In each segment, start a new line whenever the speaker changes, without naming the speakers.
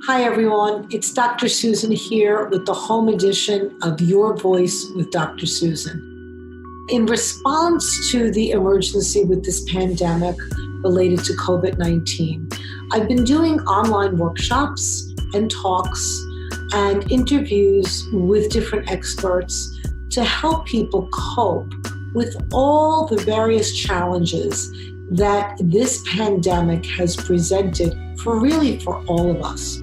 Hi, everyone. It's Dr. Susan here with the home edition of Your Voice with Dr. Susan. In response to the emergency with this pandemic related to COVID-19, I've been doing online workshops and talks and interviews with different experts to help people cope with all the various challenges that this pandemic has presented for all of us.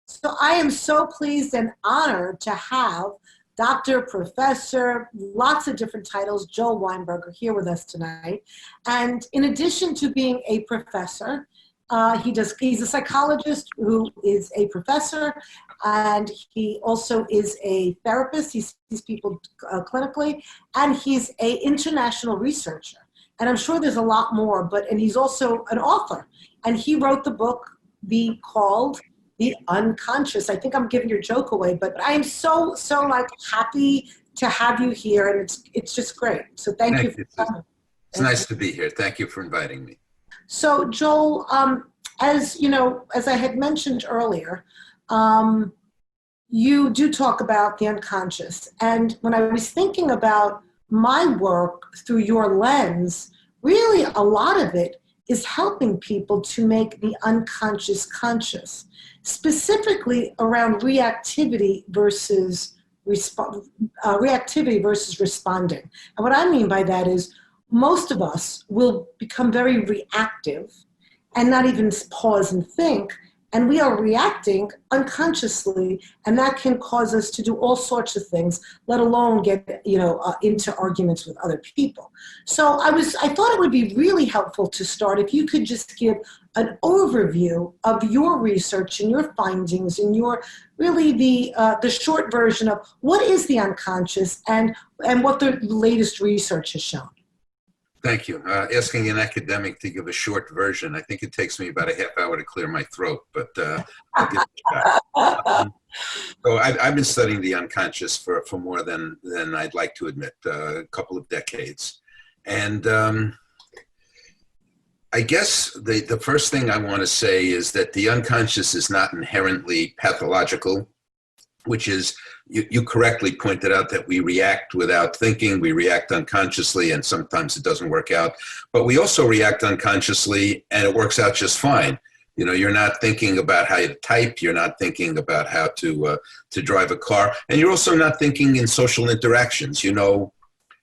So I am so pleased and honored to have Dr. Professor, lots of different titles, Joel Weinberger here with us tonight. And in addition to being a professor, he's a psychologist who is a professor, and he also is a therapist. He sees people clinically, and he's an international researcher. And I'm sure there's a lot more, and he's also an author. And he wrote the book called The Unconscious. I think I'm giving your joke away, but I am so happy to have you here, and it's just great. So thank you for coming.
It's nice to be here. Thank you for inviting me.
So Joel, as you know, as I had mentioned earlier, you do talk about the unconscious. And when I was thinking about my work through your lens, really a lot of it is helping people to make the unconscious conscious, specifically around reactivity versus responding. And what I mean by that is most of us will become very reactive and not even pause and think, and we are reacting unconsciously, and that can cause us to do all sorts of things, let alone get into arguments with other people. So I thought it would be really helpful to start if you could just give an overview of your research and your findings and your really the short version of what is the unconscious and what the latest research has shown.
Thank you. Asking an academic to give a short version, I think it takes me about a half hour to clear my throat, but I'll give it a shot. So I've been studying the unconscious for more than I'd like to admit, a couple of decades. And I guess the first thing I want to say is that the unconscious is not inherently pathological, which is, you correctly pointed out that we react without thinking, we react unconsciously, and sometimes it doesn't work out. But we also react unconsciously, and it works out just fine. You know, you're not thinking about how to type, you're not thinking about how to drive a car, and you're also not thinking in social interactions. You know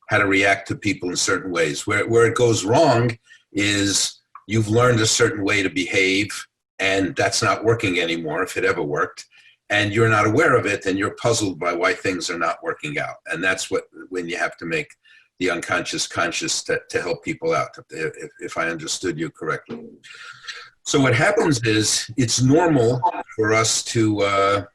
how to react to people in certain ways. Where it goes wrong is you've learned a certain way to behave, and that's not working anymore, if it ever worked. And you're not aware of it, and you're puzzled by why things are not working out. And that's when you have to make the unconscious conscious to help people out, if I understood you correctly. So what happens is it's normal for us to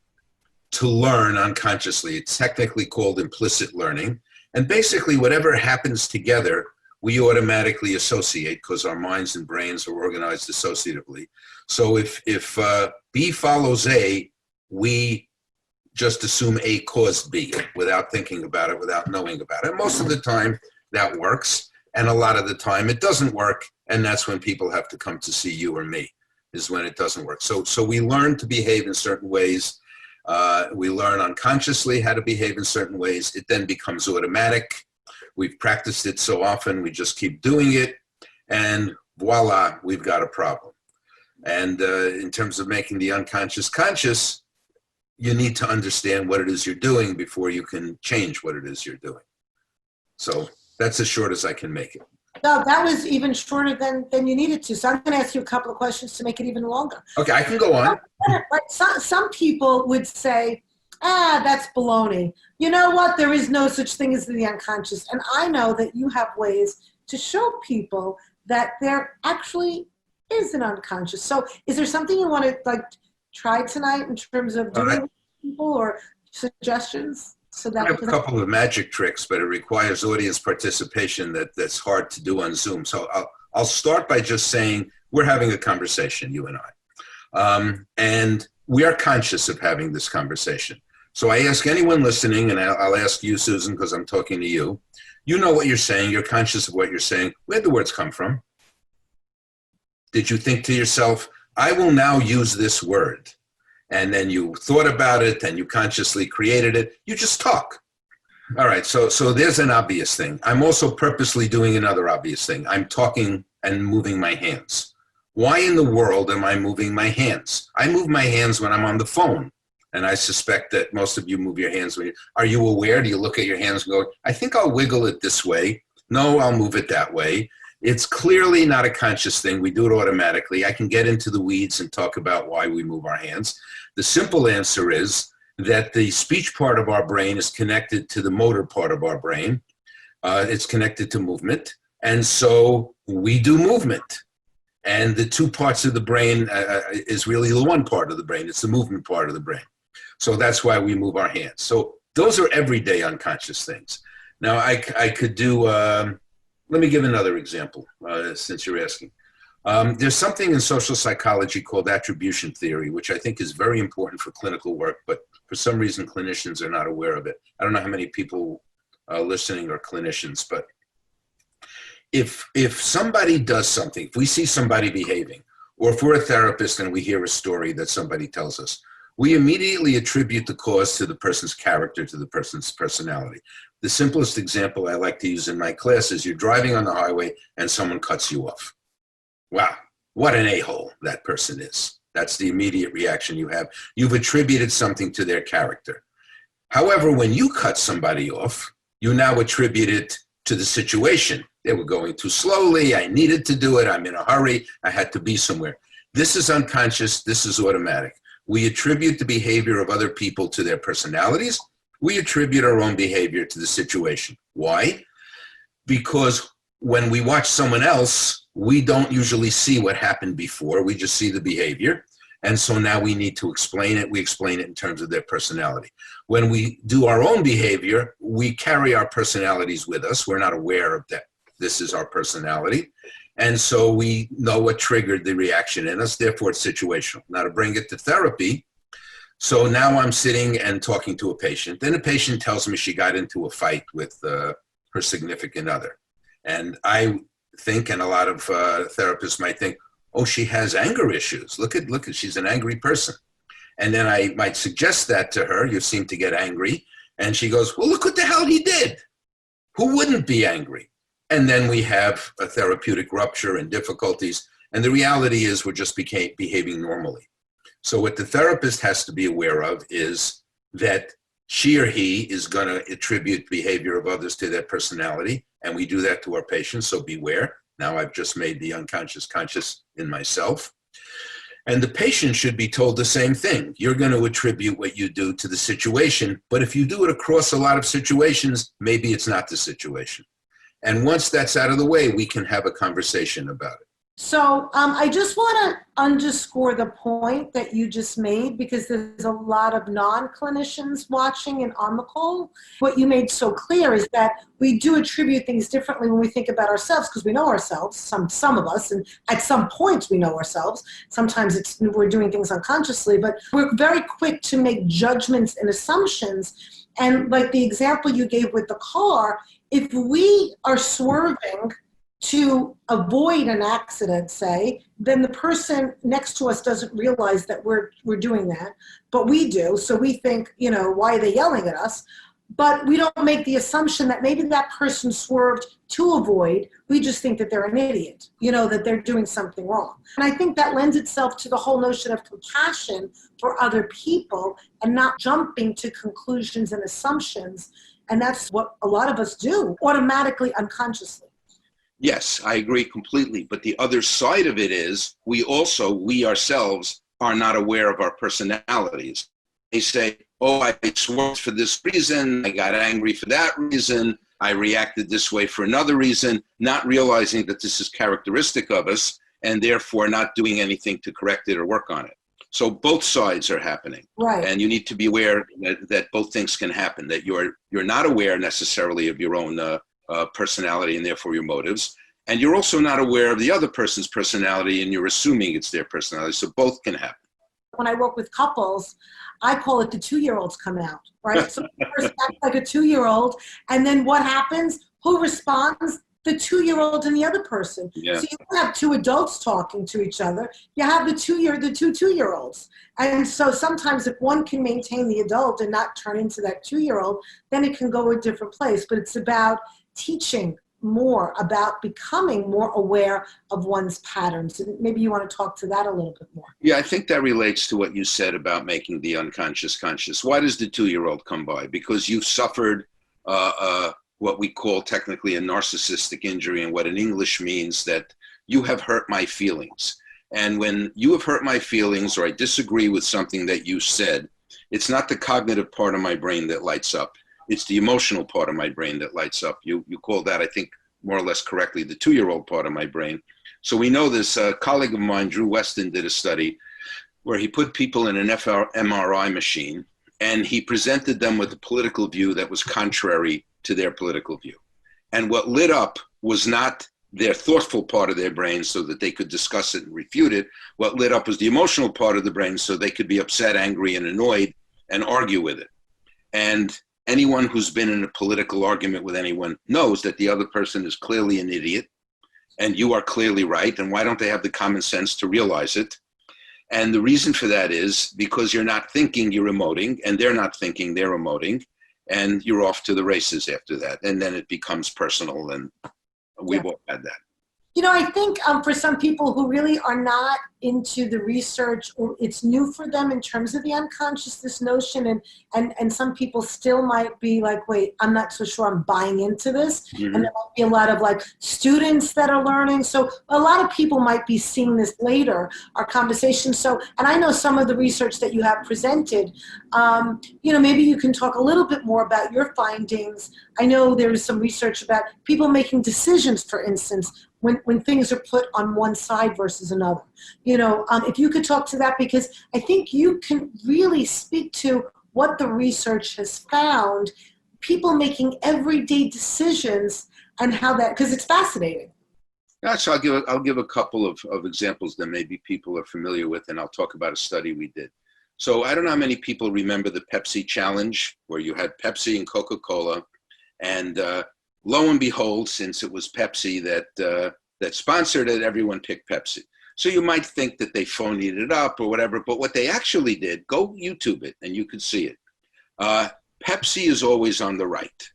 learn unconsciously. It's technically called implicit learning. And basically whatever happens together, we automatically associate because our minds and brains are organized associatively. So if B follows A, we just assume A caused B without thinking about it, without knowing about it. Most of the time that works, and a lot of the time it doesn't work, and that's when people have to come to see you or me, is when it doesn't work. So we learn to behave in certain ways. We learn unconsciously how to behave in certain ways. It then becomes automatic. We've practiced it so often, we just keep doing it, and voila, we've got a problem. And in terms of making the unconscious conscious, you need to understand what it is you're doing before you can change what it is you're doing. So that's as short as I can make it.
No, that was even shorter than you needed to. So I'm going to ask you a couple of questions to make it even longer.
Okay, I can go on.
Right. Some people would say, that's baloney. You know what? There is no such thing as the unconscious. And I know that you have ways to show people that there actually is an unconscious. So is there something you want to try tonight in terms of doing with people or suggestions? So that
I have a couple of magic tricks, but it requires audience participation that's hard to do on Zoom. So I'll start by just saying we're having a conversation, you and I. And we are conscious of having this conversation. So I ask anyone listening, and I'll ask you, Susan, because I'm talking to you. You know what you're saying. You're conscious of what you're saying. Where'd the words come from? Did you think to yourself, I will now use this word? And then you thought about it and you consciously created it. You just talk. All right, so there's an obvious thing. I'm also purposely doing another obvious thing. I'm talking and moving my hands. Why in the world am I moving my hands? I move my hands when I'm on the phone. And I suspect that most of you move your hands. Are you aware? Do you look at your hands and go, I think I'll wiggle it this way. No, I'll move it that way. It's clearly not a conscious thing. We do it automatically. I can get into the weeds and talk about why we move our hands. The simple answer is that the speech part of our brain is connected to the motor part of our brain. It's connected to movement. And so we do movement. And the two parts of the brain is really the one part of the brain. It's the movement part of the brain. So that's why we move our hands. So those are everyday unconscious things. Now I could do, let me give another example since you're asking. There's something in social psychology called attribution theory, which I think is very important for clinical work, but for some reason clinicians are not aware of it. I don't know how many people listening are clinicians, but if somebody does something, if we see somebody behaving, or if we're a therapist and we hear a story that somebody tells us, we immediately attribute the cause to the person's character, to the person's personality. The simplest example I like to use in my class is you're driving on the highway and someone cuts you off. Wow, what an a-hole that person is. That's the immediate reaction you have. You've attributed something to their character. However, when you cut somebody off, you now attribute it to the situation. They were going too slowly. I needed to do it. I'm in a hurry. I had to be somewhere. This is unconscious. This is automatic. We attribute the behavior of other people to their personalities. We attribute our own behavior to the situation. Why? Because when we watch someone else, we don't usually see what happened before. We just see the behavior. And so now we need to explain it. We explain it in terms of their personality. When we do our own behavior, we carry our personalities with us. We're not aware of that. This is our personality. And so we know what triggered the reaction in us. Therefore, it's situational. Now to bring it to therapy. So now I'm sitting and talking to a patient. Then a patient tells me she got into a fight with her significant other. And I think, and a lot of therapists might think, oh, she has anger issues. Look at, she's an angry person. And then I might suggest that to her. You seem to get angry. And she goes, well, look what the hell he did. Who wouldn't be angry? And then we have a therapeutic rupture and difficulties. And the reality is we're just behaving normally. So what the therapist has to be aware of is that she or he is going to attribute behavior of others to their personality. And we do that to our patients, so beware. Now I've just made the unconscious conscious in myself. And the patient should be told the same thing. You're going to attribute what you do to the situation, but if you do it across a lot of situations, maybe it's not the situation. And once that's out of the way, we can have a conversation about it.
So I just want to underscore the point that you just made, because there's a lot of non-clinicians watching and on the call. What you made so clear is that we do attribute things differently when we think about ourselves, because we know ourselves, some of us, and at some point we know ourselves. Sometimes we're doing things unconsciously, but we're very quick to make judgments and assumptions. And like the example you gave with the car, if we are swerving to avoid an accident, say, then the person next to us doesn't realize that we're doing that, but we do. So we think, you know, why are they yelling at us? But we don't make the assumption that maybe that person swerved to avoid. We just think that they're an idiot, you know, that they're doing something wrong. And I think that lends itself to the whole notion of compassion for other people and not jumping to conclusions and assumptions. And that's what a lot of us do automatically, unconsciously.
Yes, I agree completely. But the other side of it is we ourselves are not aware of our personalities. They say, oh, I swerved for this reason. I got angry for that reason. I reacted this way for another reason, not realizing that this is characteristic of us and therefore not doing anything to correct it or work on it. So both sides are happening.
Right.
And you need to be aware that both things can happen, that you're not aware necessarily of your own personality and therefore your motives. And you're also not aware of the other person's personality and you're assuming it's their personality. So both can happen.
When I work with couples, I call it the 2-year-olds come out, right? So the person acts like a 2-year-old, and then what happens? Who responds? the 2-year-old and the other person.
Yeah.
So you don't have two adults talking to each other. You have the two 2-year-olds. And so sometimes if one can maintain the adult and not turn into that 2-year-old, then it can go a different place. But it's about teaching more, about becoming more aware of one's patterns. And maybe you want to talk to that a little bit more.
Yeah, I think that relates to what you said about making the unconscious conscious. Why does the 2-year-old come by? Because you've suffered what we call technically a narcissistic injury, and what in English means that you have hurt my feelings. And when you have hurt my feelings, or I disagree with something that you said, it's not the cognitive part of my brain that lights up. It's the emotional part of my brain that lights up. You call that, I think, more or less correctly, the 2-year-old part of my brain. So we know this. A colleague of mine, Drew Weston, did a study where he put people in an fMRI machine, and he presented them with a political view that was contrary to their political view. And what lit up was not their thoughtful part of their brain so that they could discuss it and refute it. What lit up was the emotional part of the brain so they could be upset, angry, and annoyed and argue with it. And anyone who's been in a political argument with anyone knows that the other person is clearly an idiot and you are clearly right. And why don't they have the common sense to realize it? And the reason for that is because you're not thinking, you're emoting, and they're not thinking, they're emoting, and you're off to the races after that. And then it becomes personal, and we've all had that.
You know, I think for some people who really are not into the research, or it's new for them in terms of the unconscious, this notion, and some people still might be like, wait, I'm not so sure I'm buying into this. Mm-hmm. And there might be a lot of like students that are learning. So a lot of people might be seeing this later, our conversation. So, and I know some of the research that you have presented, you know, maybe you can talk a little bit more about your findings. I know there is some research about people making decisions, for instance, when things are put on one side versus another. You know, if you could talk to that, because I think you can really speak to what the research has found, people making everyday decisions and how that, because it's fascinating.
Yeah, so I'll give a couple of examples that maybe people are familiar with, and I'll talk about a study we did. So I don't know how many people remember the Pepsi challenge, where you had Pepsi and Coca-Cola, and lo and behold, since it was Pepsi that sponsored it, everyone picked Pepsi. So you might think that they phonied it up or whatever, but what they actually did, go YouTube it and you could see it. Pepsi is always on the right.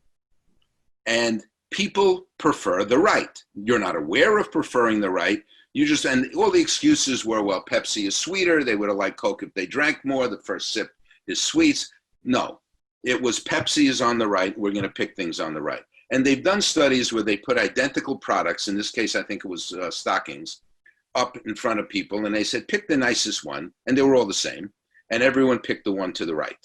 And people prefer the right. You're not aware of preferring the right. You just, and all the excuses were, well, Pepsi is sweeter. They would have liked Coke if they drank more. The first sip is sweets. No, it was Pepsi is on the right. We're going to pick things on the right. And they've done studies where they put identical products, in this case, I think it was stockings, up in front of people. And they said, pick the nicest one. And they were all the same. And everyone picked the one to the right.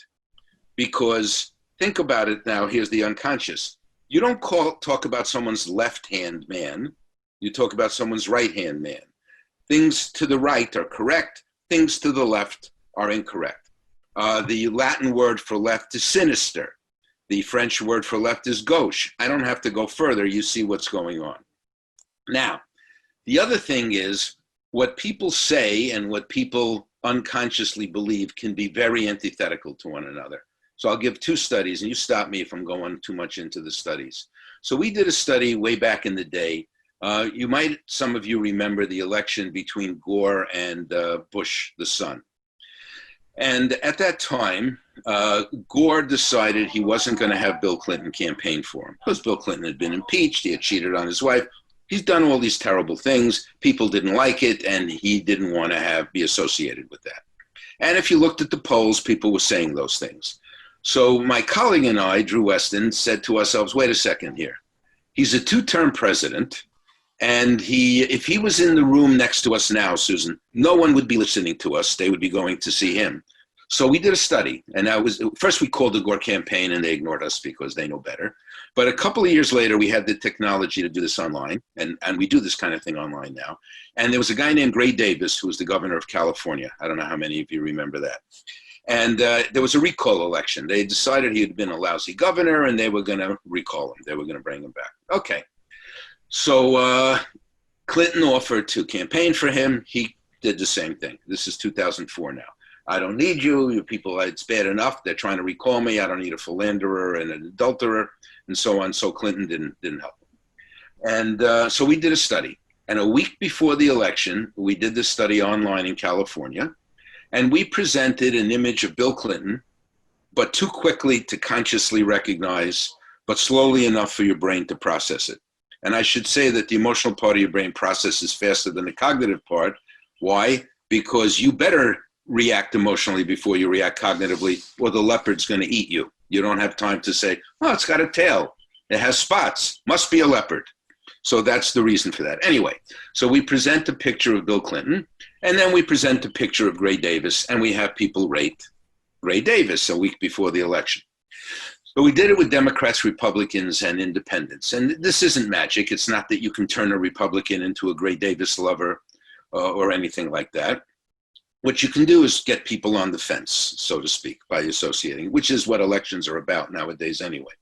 Because think about it now, here's the unconscious. You don't talk about someone's left-hand man. You talk about someone's right-hand man. Things to the right are correct. Things to the left are incorrect. The Latin word for left is sinister. The French word for left is gauche. I don't have to go further. You see what's going on. Now, the other thing is what people say and what people unconsciously believe can be very antithetical to one another. So I'll give two studies, and you stop me if I'm going too much into the studies. So we did a study way back in the day. Some of you remember the election between Gore and Bush, the son. And at that time, Gore decided he wasn't going to have Bill Clinton campaign for him because Bill Clinton had been impeached. He had cheated on his wife. He's done all these terrible things. People didn't like it, and he didn't want to be associated with that. And if you looked at the polls, people were saying those things. So my colleague and I, Drew Weston, said to ourselves, wait a second here. He's a two-term president, and if he was in the room next to us now, Susan, no one would be listening to us. They would be going to see him. So we did a study, and first we called the Gore campaign, and they ignored us because they know better. But a couple of years later, we had the technology to do this online, and we do this kind of thing online now. And there was a guy named Gray Davis, who was the governor of California. I don't know how many of you remember that. And there was a recall election. They decided he had been a lousy governor, and they were going to recall him. They were going to bring him back. Okay. So Clinton offered to campaign for him. He did the same thing. This is 2004 now. I don't need you. You people, it's bad enough. They're trying to recall me. I don't need a philanderer and an adulterer and so on. So Clinton didn't help And so we did a study. And a week before the election, we did this study online in California. And we presented an image of Bill Clinton, but too quickly to consciously recognize, but slowly enough for your brain to process it. And I should say that the emotional part of your brain processes faster than the cognitive part. Why? Because you better react emotionally before you react cognitively, or the leopard's going to eat you. You don't have time to say, oh, it's got a tail. It has spots. Must be a leopard. So that's the reason for that. Anyway, so we present a picture of Bill Clinton, and then we present a picture of Gray Davis, and we have people rate Gray Davis a week before the election. So we did it with Democrats, Republicans, and independents. And this isn't magic. It's not that you can turn a Republican into a Gray Davis lover or anything like that. What you can do is get people on the fence, so to speak, by associating, which is what elections are about nowadays anyway.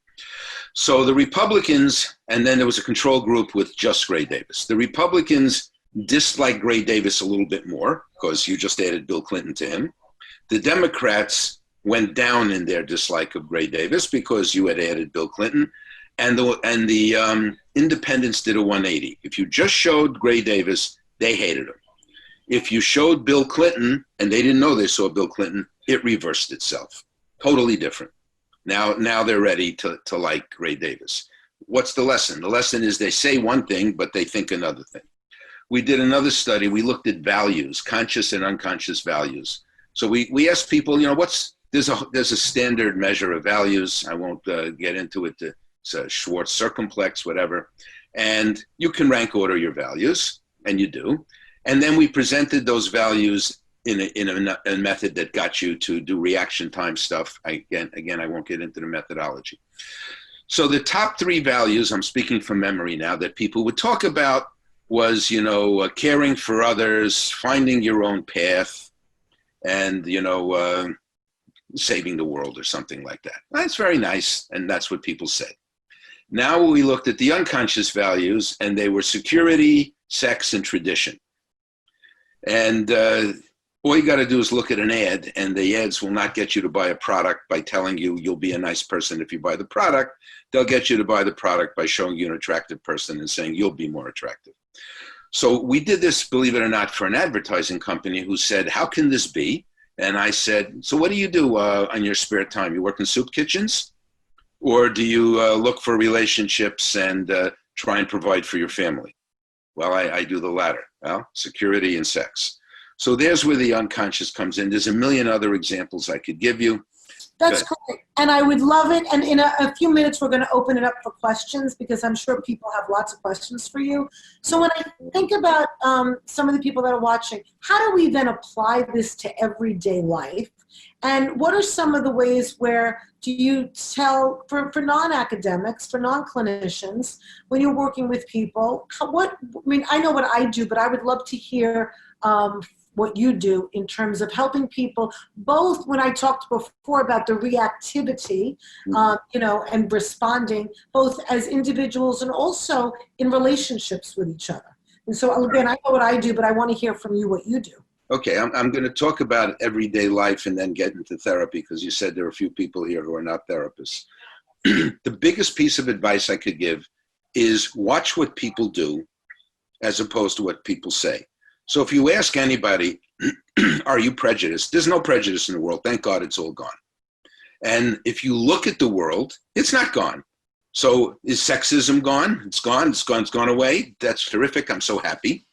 So the Republicans, and then there was a control group with just Gray Davis. The Republicans disliked Gray Davis a little bit more because you just added Bill Clinton to him. The Democrats went down in their dislike of Gray Davis because you had added Bill Clinton, and the independents did a 180. If you just showed Gray Davis, they hated him. If you showed Bill Clinton, and they didn't know they saw Bill Clinton, it reversed itself. Totally different. Now they're ready to like Gray Davis. What's the lesson? The lesson is they say one thing, but they think another thing. We did another study. We looked at values, conscious and unconscious values. So we asked people, there's a standard measure of values. I won't get into it. It's a Schwartz circumplex, whatever. And you can rank order your values, and you do. And then we presented those values in a method that got you to do reaction time stuff. Again, I won't get into the methodology. So the top 3 values, I'm speaking from memory now, that people would talk about was, caring for others, finding your own path, and, saving the world or something like that. That's very nice, and that's what people said. Now we looked at the unconscious values, and they were security, sex, and tradition. And all you got to do is look at an ad, and the ads will not get you to buy a product by telling you you'll be a nice person if you buy the product. They'll get you to buy the product by showing you an attractive person and saying you'll be more attractive. So we did this, believe it or not, for an advertising company who said, how can this be? And I said, so what do you do on your spare time? You work in soup kitchens? Or do you look for relationships and try and provide for your family? Well, I do the latter. Well, security and sex. So there's where the unconscious comes in. There's a million other examples I could give you.
That's great. And I would love it. And in a few minutes, we're going to open it up for questions because I'm sure people have lots of questions for you. So when I think about some of the people that are watching, how do we then apply this to everyday life? And what are some of the ways where do you tell, for non-academics, for non-clinicians, when you're working with people, I know what I do, but I would love to hear what you do in terms of helping people, both when I talked before about the reactivity, and responding, both as individuals and also in relationships with each other. And so again, I know what I do, but I want to hear from you what you do.
Okay, I'm going to talk about everyday life and then get into therapy because you said there are a few people here who are not therapists. The biggest piece of advice I could give is watch what people do as opposed to what people say. So if you ask anybody, are you prejudiced? There's no prejudice in the world. Thank God it's all gone. And if you look at the world, it's not gone. So is sexism gone? It's gone. It's gone away. That's terrific. I'm so happy.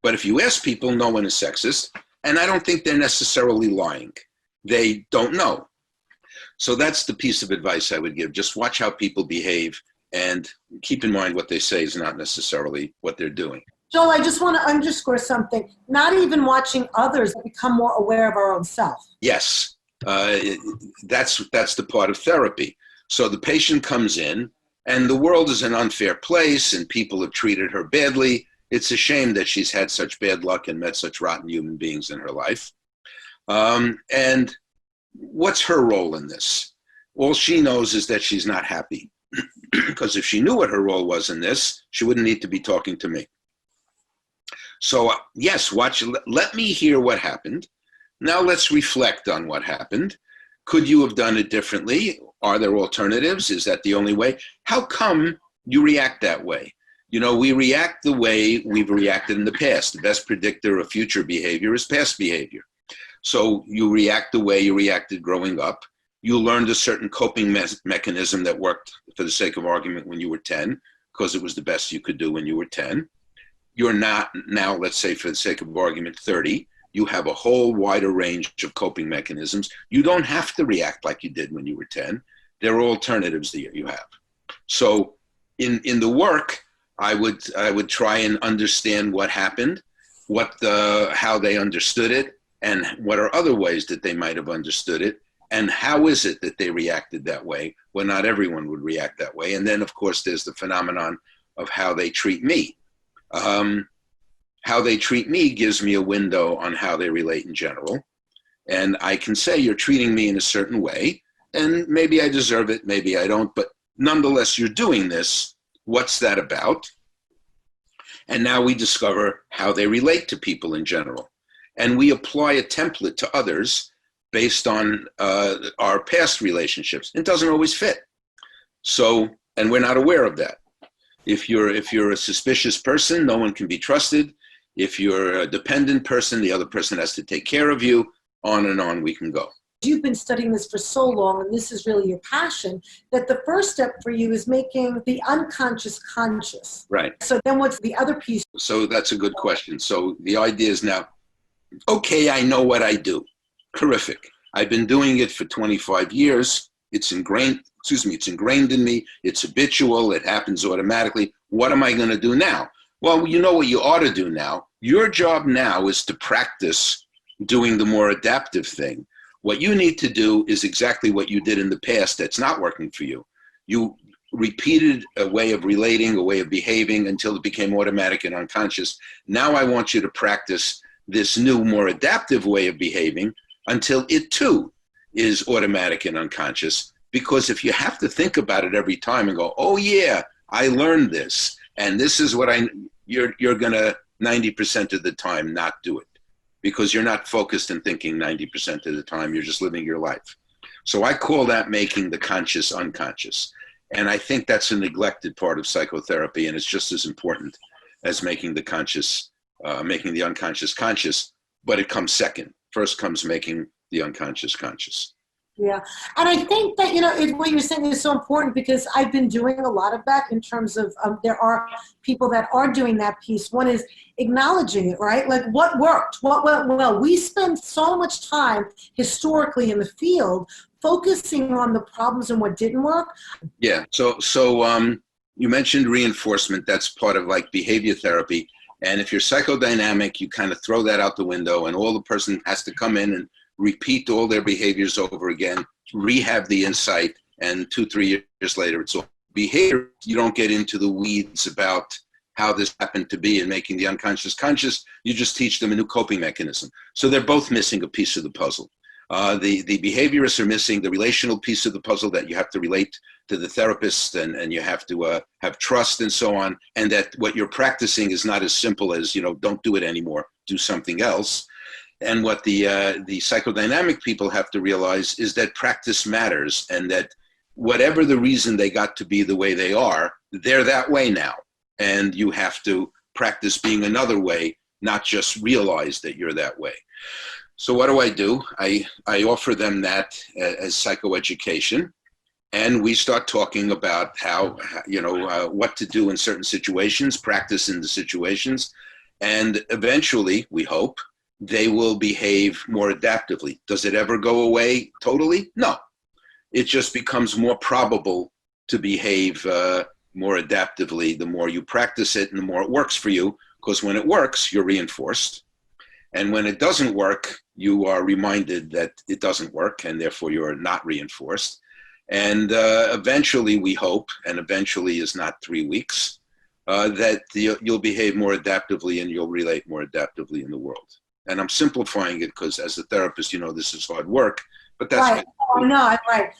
But if you ask people, no one is sexist. And I don't think they're necessarily lying. They don't know. So that's the piece of advice I would give. Just watch how people behave and keep in mind what they say is not necessarily what they're doing.
Joel, I just want to underscore something. Not even watching others, become more aware of our own self.
Yes, that's the part of therapy. So the patient comes in and the world is an unfair place and people have treated her badly. It's a shame that she's had such bad luck and met such rotten human beings in her life. And what's her role in this? All she knows is that she's not happy. Because if she knew what her role was in this, she wouldn't need to be talking to me. So yes, let me hear what happened. Now let's reflect on what happened. Could you have done it differently? Are there alternatives? Is that the only way? How come you react that way? You know, we react the way we've reacted in the past. The best predictor of future behavior is past behavior. So you react the way you reacted growing up. You learned a certain coping mechanism that worked, for the sake of argument, when you were 10, because it was the best you could do when you were 10. You're not now, let's say, for the sake of argument, 30. You have a whole wider range of coping mechanisms. You don't have to react like you did when you were 10. There are alternatives that you have. So in the work, I would try and understand what happened, how they understood it, and what are other ways that they might have understood it, and how is it that they reacted that way? Well, not everyone would react that way. And then, of course, there's the phenomenon of how they treat me. How they treat me gives me a window on how they relate in general. And I can say, you're treating me in a certain way, and maybe I deserve it, maybe I don't, but nonetheless, you're doing this. What's that about? And now we discover how they relate to people in general. And we apply a template to others based on our past relationships. It doesn't always fit. So, and we're not aware of that. If you're a suspicious person, no one can be trusted. If you're a dependent person, the other person has to take care of you. On and on we can go.
You've been studying this for so long, and this is really your passion, that the first step for you is making the unconscious conscious.
Right.
So then what's the other piece?
So that's a good question. So the idea is now, okay, I know what I do. Terrific. I've been doing it for 25 years. It's ingrained in me. It's habitual. It happens automatically. What am I going to do now? Well, you know what you ought to do now. Your job now is to practice doing the more adaptive thing. What you need to do is exactly what you did in the past that's not working for you. You repeated a way of relating, a way of behaving until it became automatic and unconscious. Now I want you to practice this new, more adaptive way of behaving until it too is automatic and unconscious. Because if you have to think about it every time and go, oh yeah, I learned this, and this is what you're gonna 90% of the time not do it. Because you're not focused and thinking 90% of the time, you're just living your life. So I call that making the conscious unconscious. And I think that's a neglected part of psychotherapy, and it's just as important as making the conscious, making the unconscious conscious, but it comes second. First comes making the unconscious conscious.
Yeah. And I think that, what you're saying is so important, because I've been doing a lot of that in terms of there are people that are doing that piece. One is acknowledging it, right? Like what worked, what went well. We spend so much time historically in the field focusing on the problems and what didn't work.
Yeah. So you mentioned reinforcement. That's part of like behavior therapy. And if you're psychodynamic, you kind of throw that out the window, and all the person has to come in and repeat all their behaviors over again, rehab the insight, and 2-3 years later, it's all behavior. You don't get into the weeds about how this happened to be and making the unconscious conscious. You just teach them a new coping mechanism. So they're both missing a piece of the puzzle. The behaviorists are missing the relational piece of the puzzle, that you have to relate to the therapist, and you have to have trust and so on. And that what you're practicing is not as simple as, don't do it anymore, do something else. And what the psychodynamic people have to realize is that practice matters, and that whatever the reason they got to be the way they are, they're that way now. And you have to practice being another way, not just realize that you're that way. So what do? I offer them that as psychoeducation, and we start talking about how, what to do in certain situations, practice in the situations, and eventually, we hope, they will behave more adaptively. Does it ever go away totally? No. It just becomes more probable to behave more adaptively the more you practice it and the more it works for you, because when it works, you're reinforced. And when it doesn't work, you are reminded that it doesn't work, and therefore you're not reinforced. And eventually, we hope, and eventually is not 3 weeks, that you'll behave more adaptively and you'll relate more adaptively in the world. And I'm simplifying it because as a therapist, this is hard work, but that's
right. Oh, no, right.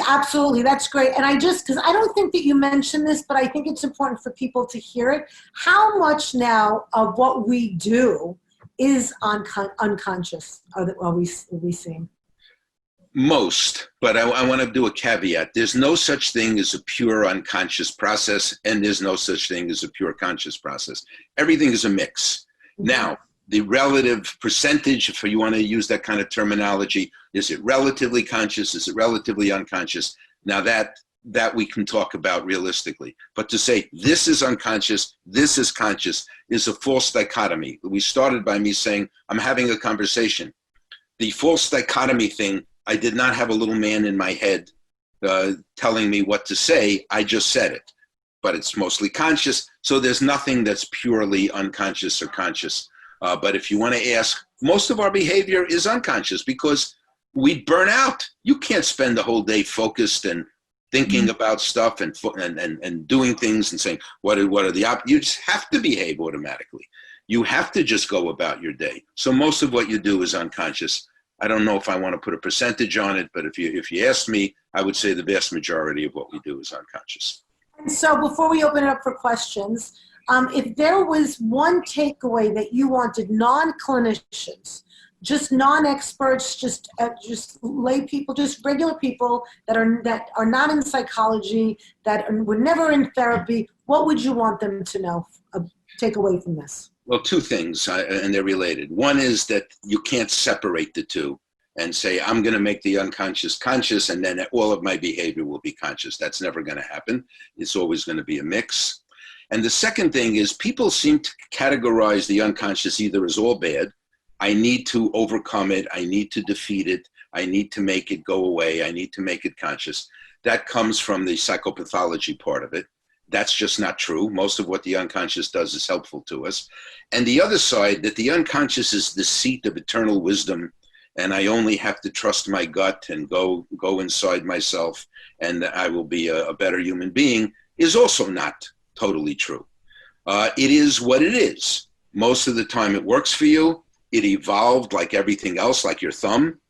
Absolutely. That's great. And because I don't think that you mentioned this, but I think it's important for people to hear it. How much now of what we do is unconscious are we seeing?
Most, but I want to do a caveat. There's no such thing as a pure unconscious process, and there's no such thing as a pure conscious process. Everything is a mix. Now, the relative percentage, if you want to use that kind of terminology, is it relatively conscious? Is it relatively unconscious? Now that we can talk about realistically. But to say this is unconscious, this is conscious, is a false dichotomy. We started by me saying, I'm having a conversation. The false dichotomy thing, I did not have a little man in my head telling me what to say. I just said it. But it's mostly conscious, so there's nothing that's purely unconscious or conscious. But if you want to ask, most of our behavior is unconscious because we burn out. You can't spend the whole day focused and thinking about stuff and doing things and saying, what are the you just have to behave automatically. You have to just go about your day. So most of what you do is unconscious. I don't know if I want to put a percentage on it, but if you ask me, I would say the vast majority of what we do is unconscious.
And so before we open it up for questions, if there was one takeaway that you wanted non-clinicians, just non-experts, just lay people, just regular people that are not in psychology, that were never in therapy, what would you want them to know, take away from this?
Well, two things, and they're related. One is that you can't separate the two and say, I'm going to make the unconscious conscious, and then all of my behavior will be conscious. That's never going to happen. It's always going to be a mix. And the second thing is people seem to categorize the unconscious either as all bad, I need to overcome it, I need to defeat it, I need to make it go away, I need to make it conscious. That comes from the psychopathology part of it. That's just not true. Most of what the unconscious does is helpful to us. And the other side, that the unconscious is the seat of eternal wisdom, and I only have to trust my gut and go inside myself, and I will be a better human being, is also not totally true. It is what it is. Most of the time it works for you. It evolved like everything else, like your thumb,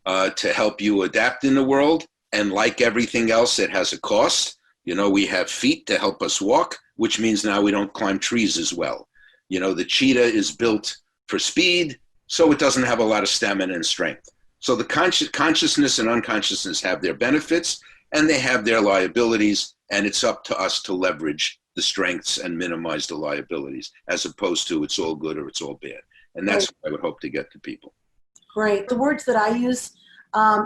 to help you adapt in the world. And like everything else, it has a cost. You know, we have feet to help us walk, which means now we don't climb trees as well. You know, the cheetah is built for speed, so it doesn't have a lot of stamina and strength. So the consciousness and unconsciousness have their benefits and they have their liabilities, and it's up to us to leverage the strengths and minimize the liabilities, as opposed to it's all good or it's all bad. And that's what I would hope to get to people.
Great. The words that I use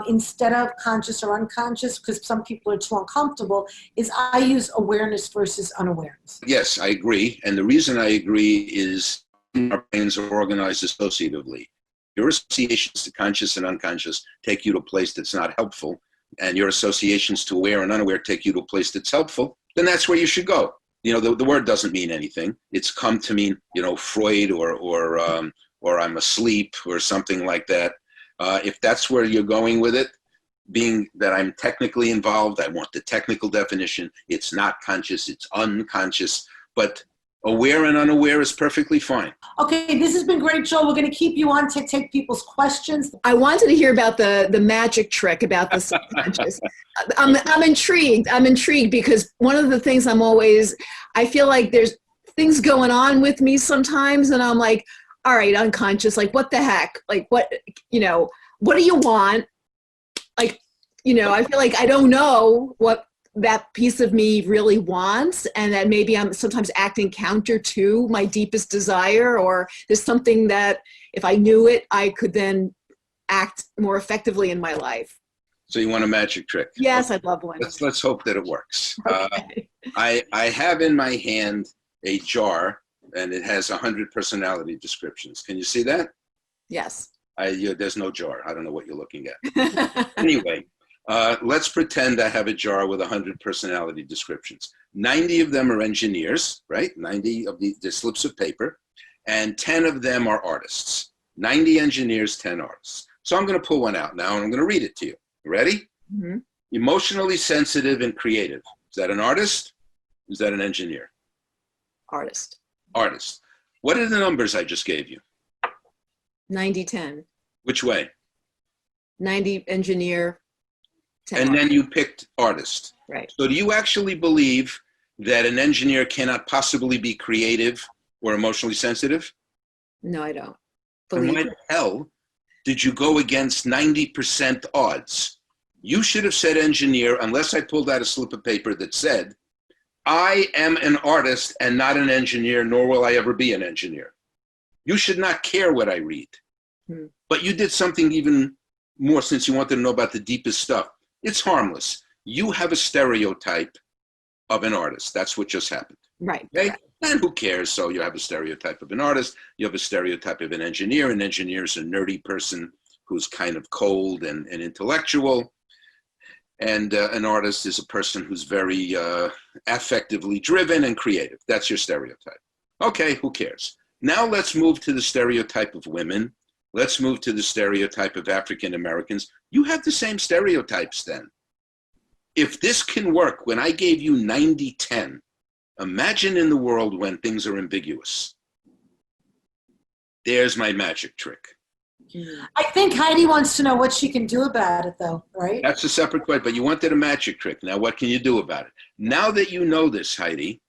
instead of conscious or unconscious, because some people are too uncomfortable, is I use awareness versus unawareness.
Yes, I agree. And the reason I agree is our brains are organized associatively. Your associations to conscious and unconscious take you to a place that's not helpful, and your associations to aware and unaware take you to a place that's helpful, then that's where you should go. You know, the word doesn't mean anything. It's come to mean, you know, Freud or I'm asleep or something like that. If that's where you're going with it, being that I'm technically involved, I want the technical definition. It's not conscious, it's unconscious, but aware and unaware is perfectly fine.
Okay, this has been great, Joel. We're going to keep you on to take people's questions.
I wanted to hear about the magic trick about the subconscious. I'm intrigued. I'm intrigued because one of the things I feel like there's things going on with me sometimes, and I'm like, all right, unconscious, like what the heck? Like what do you want? Like, I feel like I don't know what that piece of me really wants, and that maybe I'm sometimes acting counter to my deepest desire, or there's something that if I knew it, I could then act more effectively in my life.
So you want a magic trick?
Yes,
okay.
I'd love one.
Let's hope that it works.
Okay.
I have in my hand a jar, and it has 100 personality descriptions. Can you see that?
Yes.
There's no jar. I don't know what you're looking at. Anyway, let's pretend I have a jar with 100 personality descriptions. 90 of them are engineers, right? 90 of the slips of paper, and 10 of them are artists. 90 engineers, 10 artists. So I'm going to pull one out now, and I'm going to read it to you. Ready?
Mm-hmm.
Emotionally sensitive and creative. Is that an artist? Is that an engineer?
Artist.
Artist. What are the numbers I just gave you?
90-10.
Which way?
90 engineer, 10
and then you picked artist.
Right.
So do you actually believe that an engineer cannot possibly be creative or emotionally sensitive?
No, I don't.
And why the hell Did you go against 90% odds? You should have said engineer, unless I pulled out a slip of paper that said, I am an artist and not an engineer, nor will I ever be an engineer. You should not care what I read. But you did something even more, since you wanted to know about the deepest stuff. It's harmless. You have a stereotype of an artist. That's what just happened.
Right.
Okay? And who cares? So you have a stereotype of an artist. You have a stereotype of an engineer. An engineer is a nerdy person who's kind of cold and intellectual. And an artist is a person who's very affectively driven and creative. That's your stereotype. Okay, who cares? Now let's move to the stereotype of women. Let's move to the stereotype of African Americans. You have the same stereotypes then. If this can work, when I gave you 90-10, imagine in the world when things are ambiguous. There's my magic trick.
I think Heidi wants to know what she can do about it, though, right?
That's a separate question, but you wanted a magic trick. Now, what can you do about it? Now that you know this, Heidi,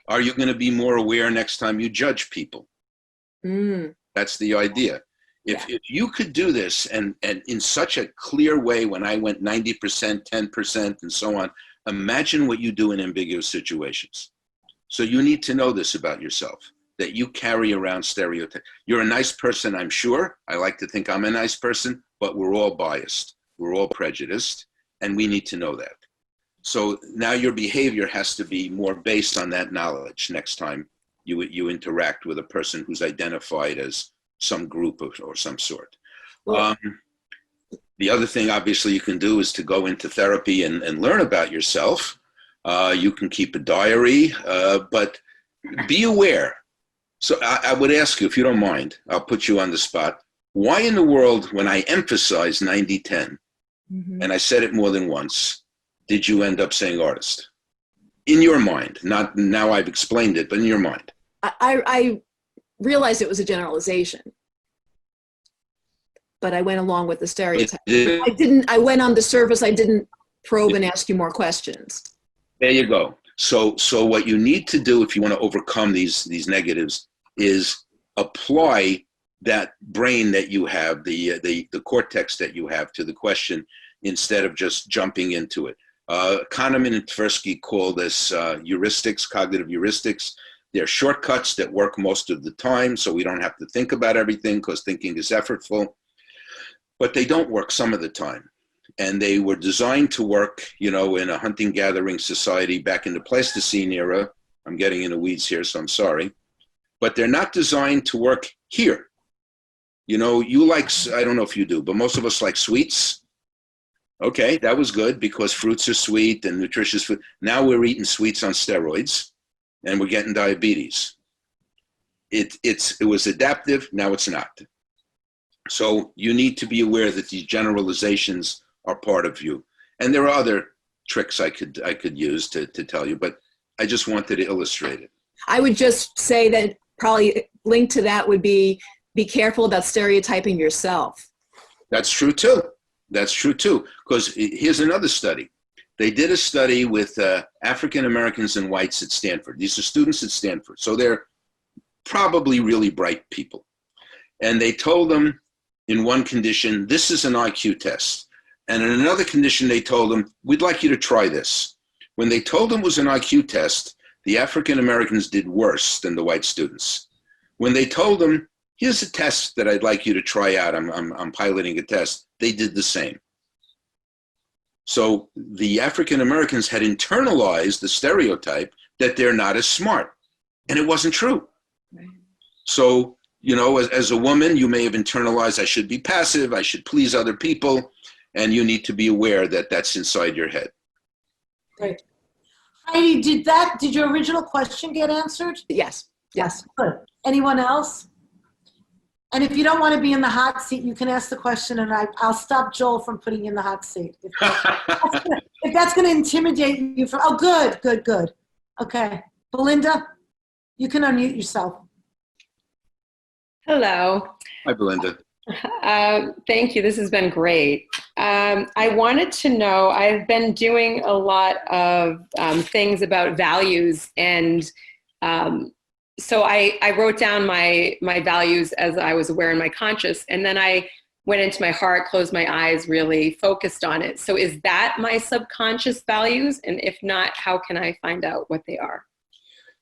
are you going to be more aware next time you judge people? That's the idea. If you could do this and in such a clear way, when I went 90%, 10%, and so on, imagine what you do in ambiguous situations. So you need to know this about yourself, that you carry around stereotypes. You're a nice person, I'm sure. I like to think I'm a nice person, but we're all biased. We're all prejudiced, and we need to know that. So now your behavior has to be more based on that knowledge next time you interact with a person who's identified as some group or some sort.
Well,
the other thing, obviously, you can do is to go into therapy and learn about yourself. You can keep a diary, but be aware. So I would ask you, if you don't mind, I'll put you on the spot. Why in the world, when I emphasize 90-10, and I said it more than once, did you end up saying artist? In your mind, not now I've explained it, but in your mind.
I realized it was a generalization, but I went along with the stereotype. I went on the surface. I didn't probe and ask you more questions.
There you go. So what you need to do if you want to overcome these negatives is apply that brain that you have, the cortex that you have to the question, instead of just jumping into it. Kahneman and Tversky call this heuristics, cognitive heuristics. They're shortcuts that work most of the time, so we don't have to think about everything because thinking is effortful. But they don't work some of the time. And they were designed to work, in a hunting-gathering society back in the Pleistocene era. I'm getting in the weeds here, so I'm sorry. But they're not designed to work here. You like, I don't know if you do, but most of us like sweets. Okay, that was good because fruits are sweet and nutritious food. Now we're eating sweets on steroids and we're getting diabetes. It was adaptive, now it's not. So you need to be aware that these generalizations are part of you. And there are other tricks I could use to tell you, but I just wanted to illustrate it.
I would just say that probably linked to that would be careful about stereotyping yourself.
That's true too. That's true too. Because here's another study. They did a study with African Americans and whites at Stanford. These are students at Stanford. So they're probably really bright people. And they told them in one condition, this is an IQ test. And in another condition, they told them, we'd like you to try this. When they told them it was an IQ test, the African Americans did worse than the white students. When they told them, here's a test that I'd like you to try out, I'm piloting a test, they did the same. So the African Americans had internalized the stereotype that they're not as smart. And it wasn't true. Right. So, as a woman, you may have internalized, I should be passive, I should please other people. And you need to be aware that that's inside your head.
Great. Heidi, did your original question get answered?
Yes. Yes.
Good. Anyone else? And if you don't want to be in the hot seat, you can ask the question and I'll stop Joel from putting you in the hot seat. If that's going to intimidate you from, oh, good. Okay. Belinda, you can unmute yourself.
Hello.
Hi, Belinda.
Thank you. This has been great. I wanted to know, I've been doing a lot of things about values, and so I wrote down my values as I was aware in my conscious, and then I went into my heart, closed my eyes, really focused on it. So is that my subconscious values? And if not, how can I find out what they are?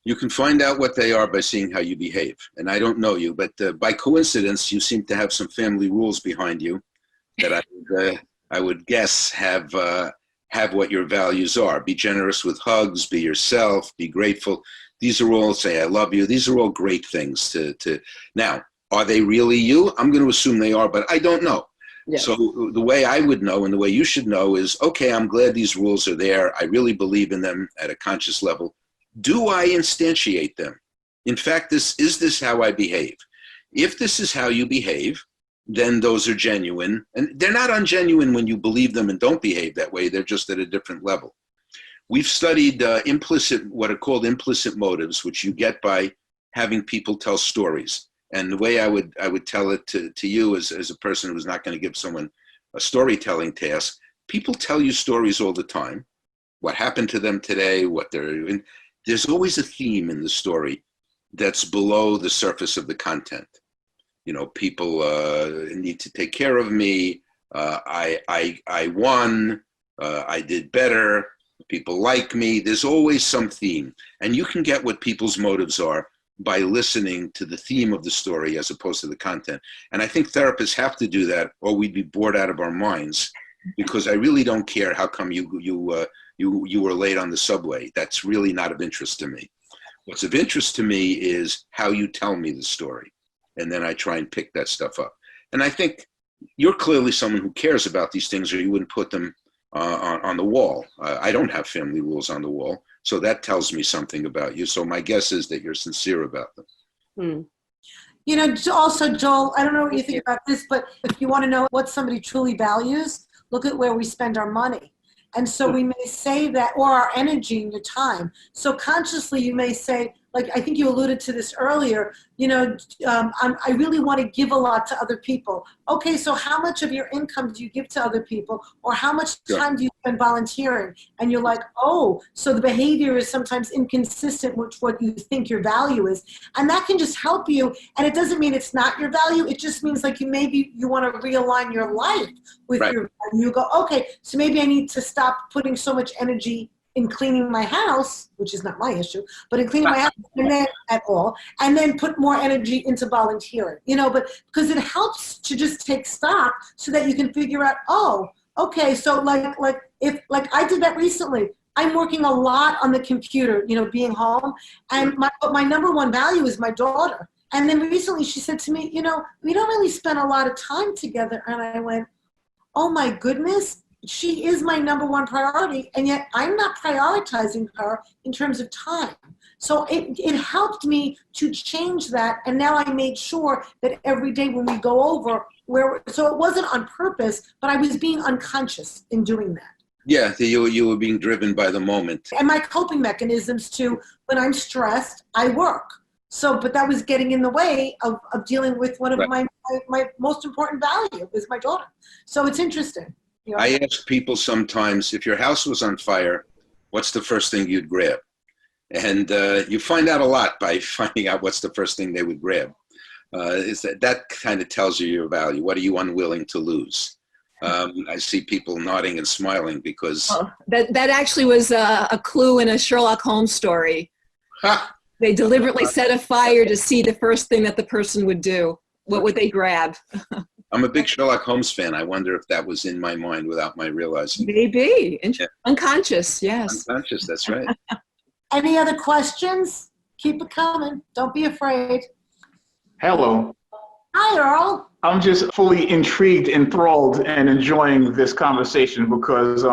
You can find out what they are by seeing how you behave. And I don't know you, but by coincidence, you seem to have some family rules behind you that I would guess have what your values are. Be generous with hugs, be yourself, be grateful. These are all, say I love you. These are all great things to now, are they really you? I'm going to assume they are, but I don't know.
Yes.
So the way I would know and the way you should know is, okay, I'm glad these rules are there. I really believe in them at a conscious level. Do I instantiate them? In fact, is this how I behave? If this is how you behave, then those are genuine. And they're not ungenuine when you believe them and don't behave that way. They're just at a different level. We've studied what are called implicit motives, which you get by having people tell stories. And the way I would tell it to you as a person who's not going to give someone a storytelling task, people tell you stories all the time. What happened to them today, what they're doing. There's always a theme in the story that's below the surface of the content. You know, people need to take care of me. I won. I did better. People like me. There's always some theme. And you can get what people's motives are by listening to the theme of the story as opposed to the content. And I think therapists have to do that or we'd be bored out of our minds, because I really don't care how come you were late on the subway. That's really not of interest to me. What's of interest to me is how you tell me the story. And then I try and pick that stuff up. And I think you're clearly someone who cares about these things, or you wouldn't put them on the wall. I don't have family rules on the wall. So that tells me something about you. So my guess is that you're sincere about them.
Hmm.
You know, also, Joel, I don't know what you think about this, but if you want to know what somebody truly values, look at where we spend our money. And so we may say that, or our energy and your time. So consciously you may say, like, I think you alluded to this earlier, you know, I really want to give a lot to other people. Okay, so how much of your income do you give to other people? Or how much time do you spend volunteering? And you're like, oh, so the behavior is sometimes inconsistent with what you think your value is. And that can just help you. And it doesn't mean it's not your value. It just means like you want to realign your life with your value. You go, okay, so maybe I need to stop putting so much energy in cleaning my house, which is not my issue, but in cleaning my house and then put more energy into volunteering, you know, but because it helps to just take stock so that you can figure out, oh, okay, so like I did that recently. I'm working a lot on the computer, you know, being home, and my number one value is my daughter. And then recently she said to me, you know, we don't really spend a lot of time together. And I went, oh my goodness, she is my number one priority, and yet I'm not prioritizing her in terms of time. So it helped me to change that, and now I made sure that every day when we go over, so it wasn't on purpose, but I was being unconscious in doing that.
Yeah, you were being driven by the moment.
And my coping mechanisms too, when I'm stressed, I work. So, but that was getting in the way of dealing with one of my most important value is my daughter. So it's interesting. You know?
I ask people sometimes, if your house was on fire, what's the first thing you'd grab? And you find out a lot by finding out what's the first thing they would grab. Is that kind of tells you your value. What are you unwilling to lose? I see people nodding and smiling because...
That actually was a clue in a Sherlock Holmes story.
Ha!
They deliberately set a fire to see the first thing that the person would do. What would they grab?
I'm a big Sherlock Holmes fan. I wonder if that was in my mind without my realizing.
Maybe.
Yeah.
Unconscious, yes.
Unconscious, that's right.
Any other questions? Keep it coming. Don't be afraid.
Hello.
Hi, Earl.
I'm just fully intrigued, enthralled, and enjoying this conversation because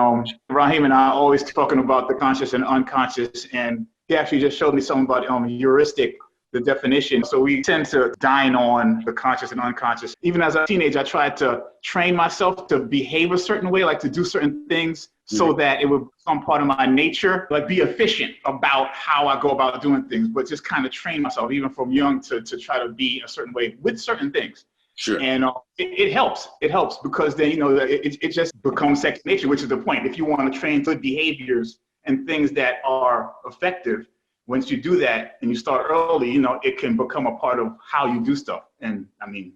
Raheem and I are always talking about the conscious and unconscious, and he actually just showed me something about heuristic, the definition. So we tend to dine on the conscious and unconscious. Even as a teenager, I tried to train myself to behave a certain way, like to do certain things so that it would become part of my nature, like be efficient about how I go about doing things, but just kind of train myself, even from young, to try to be a certain way with certain things.
Sure.
And it helps. It helps because then, it just becomes second nature, which is the point. If you want to train good behaviors and things that are effective, once you do that and you start early, it can become a part of how you do stuff. And I mean,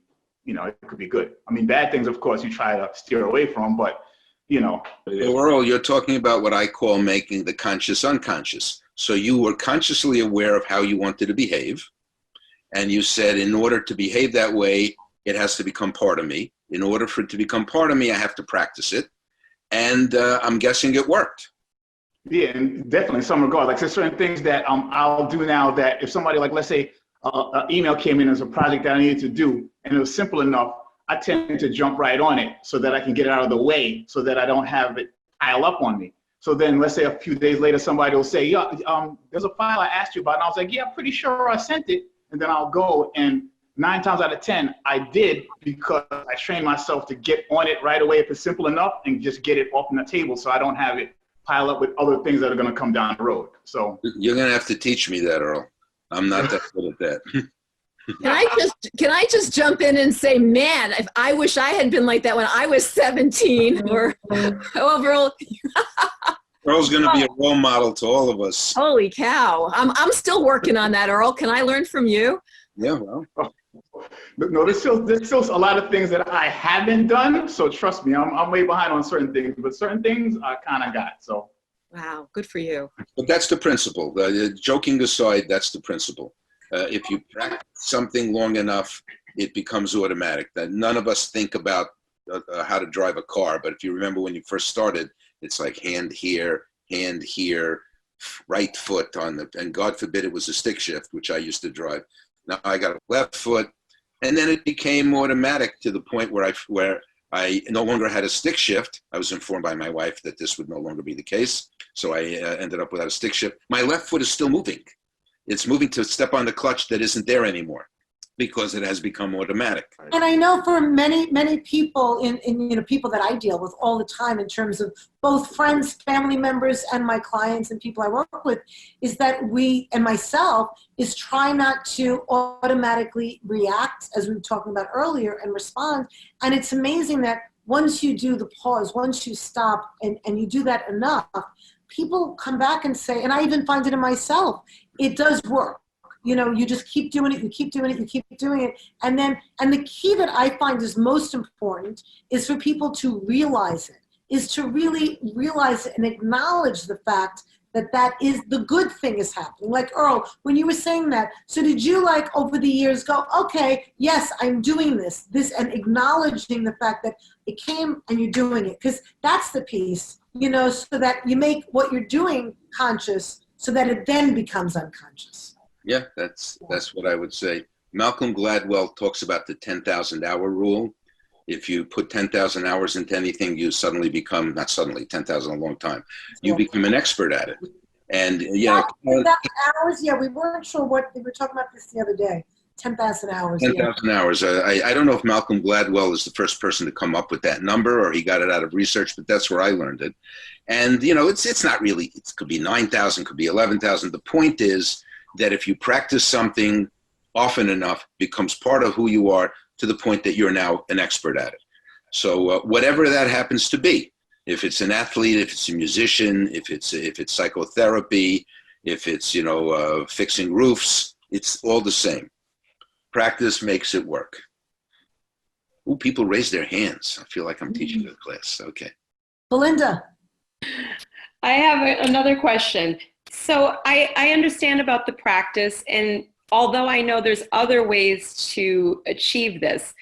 it could be good. I mean, bad things, of course, you try to steer away from, but,
So Earl, you're talking about what I call making the conscious unconscious. So you were consciously aware of how you wanted to behave. And you said, in order to behave that way, it has to become part of me. In order for it to become part of me, I have to practice it. And I'm guessing it worked.
Yeah, and definitely in some regards. Like there's certain things that I'll do now that if somebody, like, let's say an email came in as a project that I needed to do, and it was simple enough, I tend to jump right on it so that I can get it out of the way so that I don't have it pile up on me. So then let's say a few days later, somebody will say, yeah, there's a file I asked you about. And I was like, yeah, I'm pretty sure I sent it. And then I'll go, and 9 times out of 10, I did, because I trained myself to get on it right away if it's simple enough and just get it off on the table so I don't have it pile up with other things that are going to come down the road. So
you're going to have to teach me that, Earl. I'm not that good at that.
Can I just jump in and say, man, if I wish I had been like that when I was 17 or however.
Earl's going to be a role model to all of us.
Holy cow. I'm still working on that, Earl. Can I learn from you?
Yeah, well.
No, there's still a lot of things that I haven't done. So trust me, I'm way behind on certain things, but certain things I kind of got. So.
Wow, good for you.
But that's the principle. Joking aside, that's the principle. If you practice something long enough, it becomes automatic. That none of us think about how to drive a car, but if you remember when you first started, it's like hand here, right foot on the, and God forbid it was a stick shift, which I used to drive. Now I got a left foot, and then it became automatic to the point where I no longer had a stick shift. I was informed by my wife that this would no longer be the case, so I ended up without a stick shift. My left foot is still moving. It's moving to step on the clutch that isn't there anymore because it has become automatic.
And I know for many people in people that I deal with all the time in terms of both friends, family members, and my clients and people I work with, is that we, and myself, is try not to automatically react, as we were talking about earlier, and respond. And it's amazing that once you do the pause, once you stop and you do that enough, people come back and say, and I even find it in myself, it does work. You just keep doing it, you keep doing it, you keep doing it. And the key that I find is most important is for people to realize it, is to really realize it and acknowledge the fact that is the good thing is happening. Like Earl, when you were saying that, so did you over the years go, okay, yes, I'm doing this, and acknowledging the fact that it came and you're doing it? Because that's the piece, so that you make what you're doing conscious so that it then becomes unconscious.
Yeah, that's what I would say. Malcolm Gladwell talks about the 10,000 hour rule. If you put 10,000 hours into anything, you suddenly become, not suddenly, 10,000 a long time, you become an expert at it. And
10,000 hours, yeah, we weren't sure what, we were talking about this the other day. 10,000 hours.
10,000 hours. I don't know if Malcolm Gladwell is the first person to come up with that number or he got it out of research, but that's where I learned it. And, it's not really, it could be 9,000, could be 11,000. The point is that if you practice something often enough, it becomes part of who you are to the point that you're now an expert at it. So whatever that happens to be, if it's an athlete, if it's a musician, if it's psychotherapy, if it's, fixing roofs, it's all the same. Practice makes it work. Ooh, people raise their hands. I feel like I'm teaching a class. Okay.
Belinda.
I have another question. So I understand about the practice, and although I know there's other ways to achieve this,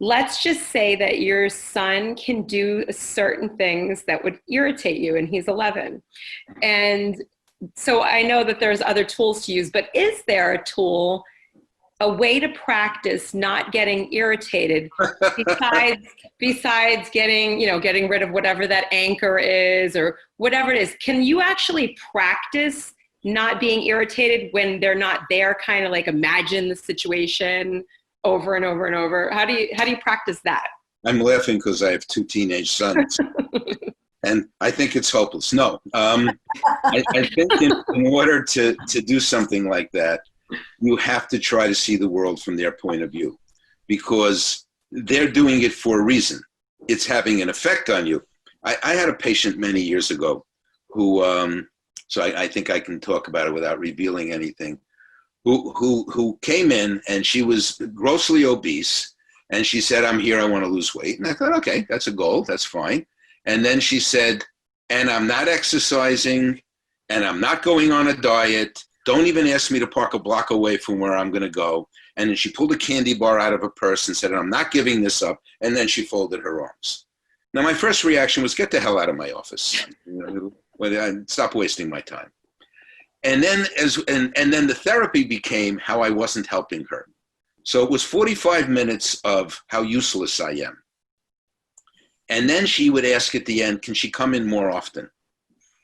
let's just say that your son can do certain things that would irritate you, and he's 11. And so I know that there's other tools to use, but is there a tool, a way to practice not getting irritated besides getting rid of whatever that anchor is or whatever it is? Can you actually practice not being irritated when they're not there, kind of like imagine the situation over and over and over? How do you practice that?
I'm laughing because I have 2 teenage sons. And I think it's hopeless. No, I think in order to do something like that, you have to try to see the world from their point of view, because they're doing it for a reason. It's having an effect on you. I had a patient many years ago who, so I think I can talk about it without revealing anything, who came in and she was grossly obese. And she said, I'm here, I want to lose weight. And I thought, okay, that's a goal, that's fine. And then she said, and I'm not exercising, and I'm not going on a diet. Don't even ask me to park a block away from where I'm going to go. And then she pulled a candy bar out of her purse and said, I'm not giving this up. And then she folded her arms. Now, my first reaction was, get the hell out of my office. Stop wasting my time. And then, and then the therapy became how I wasn't helping her. So it was 45 minutes of how useless I am. And then she would ask at the end, can she come in more often?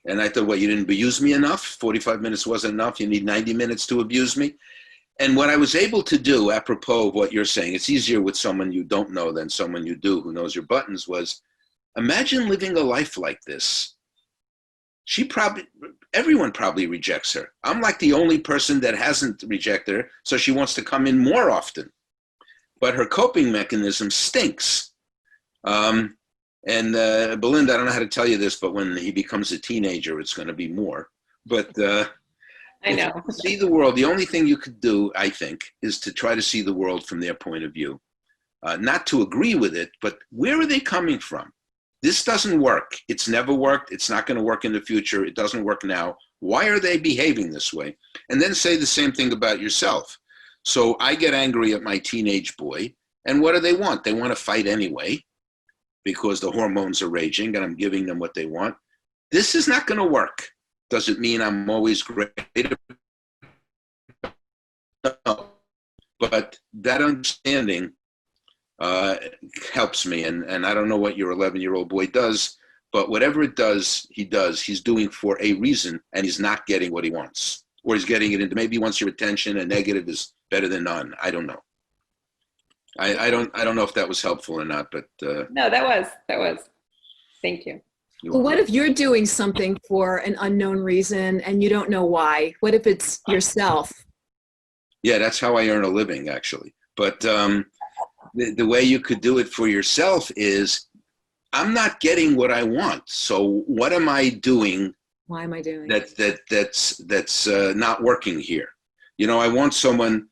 And I thought, well, you didn't abuse me enough? 45 minutes wasn't enough? You need 90 minutes to abuse me? And what I was able to do, apropos of what you're saying, it's easier with someone you don't know than someone you do who knows your buttons, was imagine living a life like this. Everyone probably rejects her. I'm like the only person that hasn't rejected her, so she wants to come in more often. But her coping mechanism stinks. And Belinda, I don't know how to tell you this, but when he becomes a teenager, it's going to be more. But
I know.
see the world, the only thing you could do, I think, is to try to see the world from their point of view. Not to agree with it, but where are they coming from? This doesn't work. It's never worked. It's not going to work in the future. It doesn't work now. Why are they behaving this way? And then say the same thing about yourself. So I get angry at my teenage boy, and what do they want? They want to fight anyway because the hormones are raging and I'm giving them what they want. This is not going to work. Does it mean I'm always great? No. But that understanding helps me. And I don't know what your 11-year-old boy does, but whatever it does, he's doing for a reason, and he's not getting what he wants. Or he's getting it into, maybe he wants your attention, and negative is better than none. I don't know. I don't know if that was helpful or not, but
No, that was. Thank you.
Well, what if you're doing something for an unknown reason and you don't know why? What if it's yourself?
Yeah, that's how I earn a living, actually. But the way you could do it for yourself is, I'm not getting what I want. So what am I doing?
Why am I doing
that's not working here? You know, I want someone.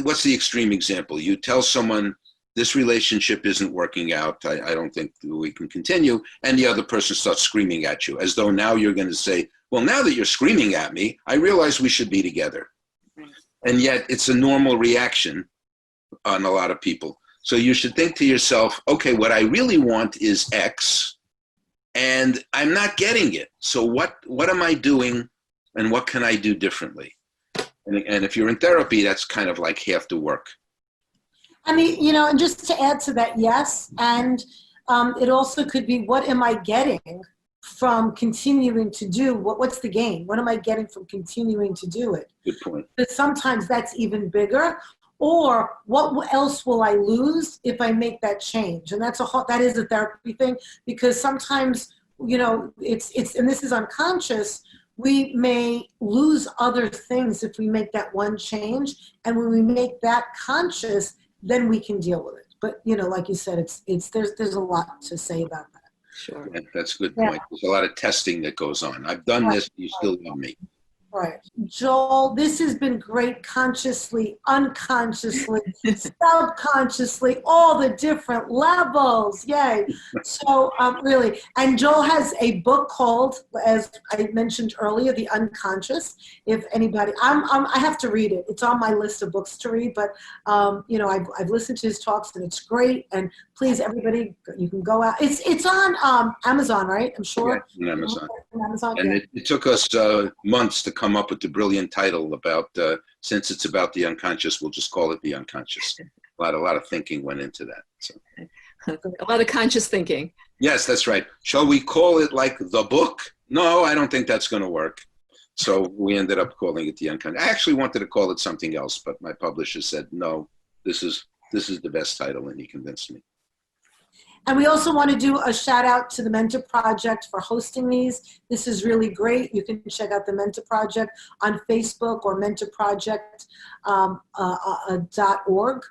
What's the extreme example? You tell someone this relationship isn't working out. I don't think we can continue. And the other person starts screaming at you, as though now you're going to say, well, now that you're screaming at me, I realize we should be together. And yet it's a normal reaction on a lot of people. So you should think to yourself, okay, what I really want is X, and I'm not getting it. So what am I doing, and what can I do differently? And if you're in therapy, that's kind of like half the work.
I mean, you know, and just to add to that, yes, and it also could be, what am I getting from continuing to do? What's the gain? What am I getting from continuing to do it?
Good point.
But sometimes that's even bigger. Or what else will I lose if I make that change? And that is a therapy thing, because sometimes, you know, it's and this is unconscious. We may lose other things if we make that one change, and when we make that conscious, then we can deal with it. But you know, like you said, there's a lot to say about that.
Sure.
Yeah, that's a good point. There's a lot of testing that goes on. I've done this, you still love me.
Right. Joel, this has been great, consciously, unconsciously, subconsciously, all the different levels. Yay. So really, and Joel has a book called, as I mentioned earlier, The Unconscious. If anybody, I have to read it. It's on my list of books to read, but you know, I've listened to his talks and it's great. And please, everybody, you can go out. It's on Amazon, right? I'm sure.
Yeah, on Amazon.
Amazon,
And
yeah.
it took us months to come up with the brilliant title about, since it's about the unconscious, we'll just call it The Unconscious. A lot of thinking went into that. So.
A lot of conscious thinking.
Yes, that's right. Shall we call it like the book? No, I don't think that's going to work. So we ended up calling it The Unconscious. I actually wanted to call it something else, but my publisher said, no, this is the best title, and he convinced me.
And we also want to do a shout out to the Mentor Project for hosting these. This is really great. You can check out the Mentor Project on Facebook or mentorproject.org.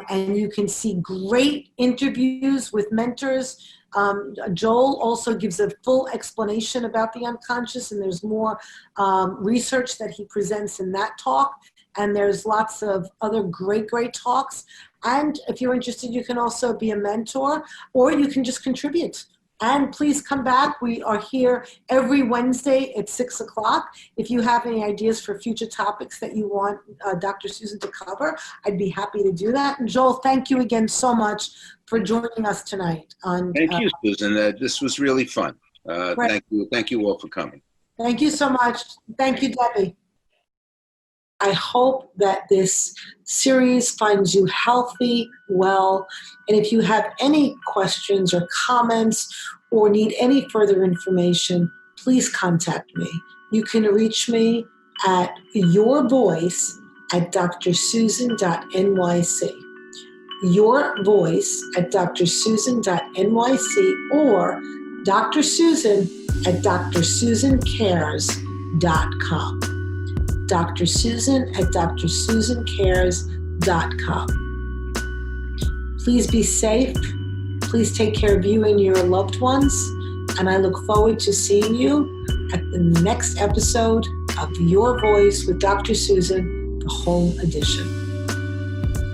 And you can see great interviews with mentors. Joel also gives a full explanation about the unconscious, and there's more research that he presents in that talk. and there's lots of other great, great talks. And if you're interested, you can also be a mentor, or you can just contribute. And please come back. We are here every Wednesday at 6 o'clock. If you have any ideas for future topics that you want Dr. Susan to cover, I'd be happy to do that. And Joel, thank you again so much for joining us tonight.
Thank you, Susan. This was really fun. Thank you all for coming.
Thank you so much. Thank you, Debbie. I hope that this series finds you healthy, well, and if you have any questions or comments or need any further information, please contact me. You can reach me at yourvoice@drsusan.nyc. yourvoice@drsusan.nyc or drsusan@drsusancares.com. drsusan@drsusancares.com. Please be safe. Please take care of you and your loved ones. And I look forward to seeing you at the next episode of Your Voice with Dr. Susan, the home edition.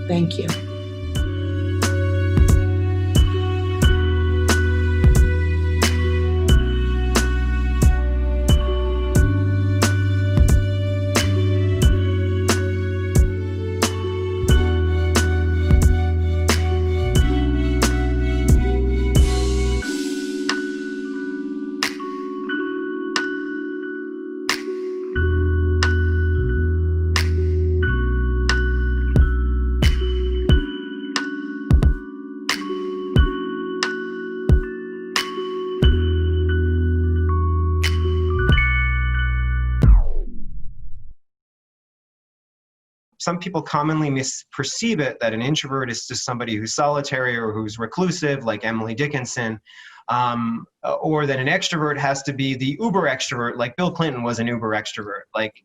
Thank you.
Some people commonly misperceive it that an introvert is just somebody who's solitary or who's reclusive, like Emily Dickinson, or that an extrovert has to be the uber extrovert, like Bill Clinton was an uber extrovert. Like,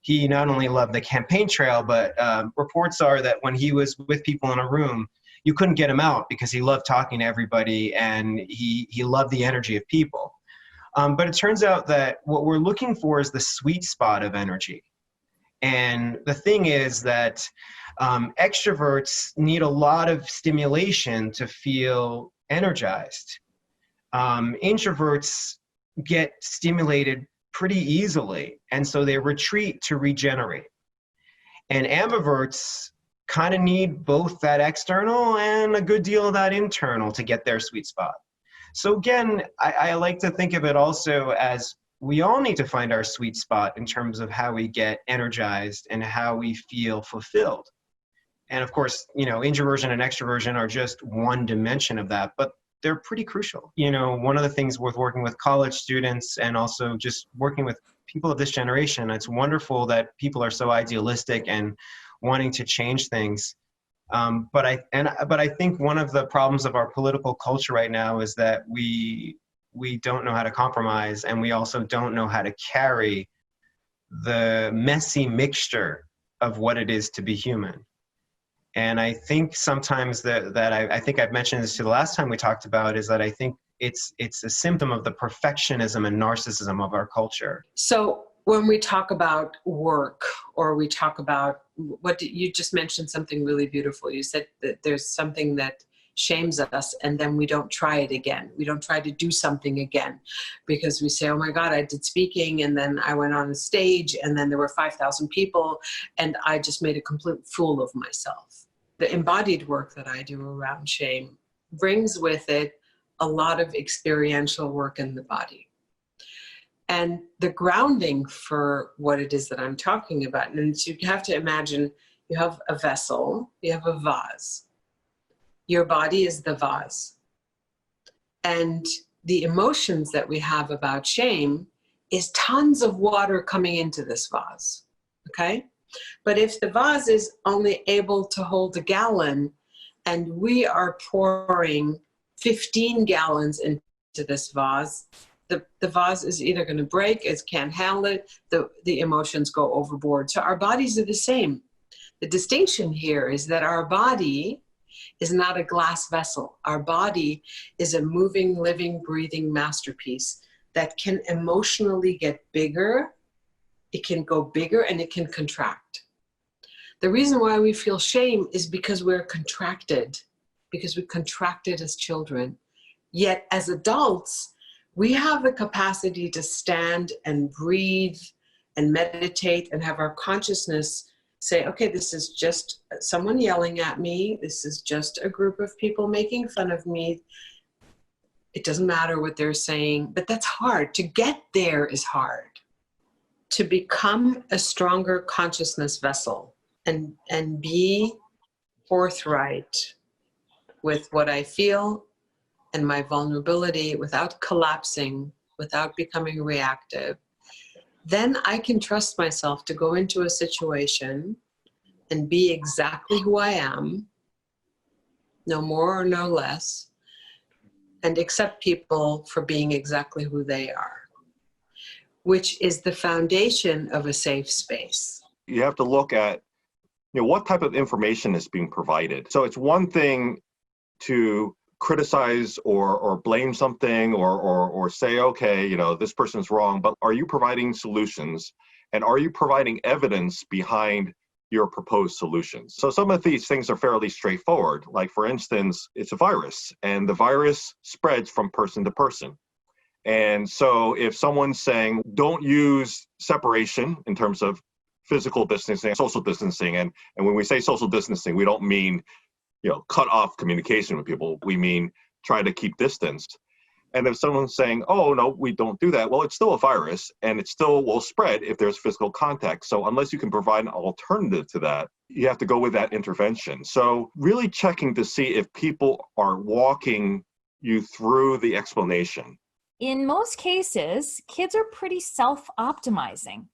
he not only loved the campaign trail, but reports are that when he was with people in a room, you couldn't get him out because he loved talking to everybody and he loved the energy of people. But it turns out that what we're looking for is the sweet spot of energy. And the thing is that extroverts need a lot of stimulation to feel energized. Introverts get stimulated pretty easily, and so they retreat to regenerate. And ambiverts kind of need both that external and a good deal of that internal to get their sweet spot. So again, I like to think of it also as we all need to find our sweet spot in terms of how we get energized and how we feel fulfilled. And of course, you know, introversion and extroversion are just one dimension of that, but they're pretty crucial. You know, one of the things with working with college students and also just working with people of this generation, it's wonderful that people are so idealistic and wanting to change things. But I think one of the problems of our political culture right now is that we don't know how to compromise, and we also don't know how to carry the messy mixture of what it is to be human. And I think sometimes I think I've mentioned this to the last time we talked about, is that I think it's a symptom of the perfectionism and narcissism of our culture.
So when we talk about work, or we talk about you just mentioned something really beautiful. You said that there's something that shames us, and then we don't try it again. We don't try to do something again because we say, oh my God, I did speaking, and then I went on a stage, and then there were 5,000 people, and I just made a complete fool of myself. The embodied work that I do around shame brings with it a lot of experiential work in the body. And the grounding for what it is that I'm talking about, and you have to imagine you have a vessel, you have a vase. Your body is the vase. And the emotions that we have about shame is tons of water coming into this vase, okay? But if the vase is only able to hold a gallon, and we are pouring 15 gallons into this vase, the vase is either going to break, it can't handle it, the emotions go overboard. So our bodies are the same. The distinction here is that our body is not a glass vessel. Our body is a moving, living, breathing masterpiece that can emotionally get bigger. It can go bigger and it can contract. The reason why we feel shame is because we're contracted, because we contracted as children. Yet as adults, we have the capacity to stand and breathe and meditate and have our consciousness say, okay, this is just someone yelling at me. This is just a group of people making fun of me. It doesn't matter what they're saying, but that's hard. To get there is hard. To become a stronger consciousness vessel and be forthright with what I feel and my vulnerability without collapsing, without becoming reactive, then I can trust myself to go into a situation and be exactly who I am, no more or no less, and accept people for being exactly who they are, which is the foundation of a safe space.
You have to look at, what type of information is being provided. So it's one thing to criticize or blame something or say, okay, this person's wrong, but are you providing solutions? And are you providing evidence behind your proposed solutions? So some of these things are fairly straightforward. Like, for instance, it's a virus, and the virus spreads from person to person. And so if someone's saying, don't use separation in terms of physical distancing, social distancing, and when we say social distancing, we don't mean, cut off communication with people. We mean try to keep distance. And if someone's saying, oh, no, we don't do that, well, it's still a virus, and it still will spread if there's physical contact. So unless you can provide an alternative to that, you have to go with that intervention. So really checking to see if people are walking you through the explanation.
In most cases, kids are pretty self-optimizing.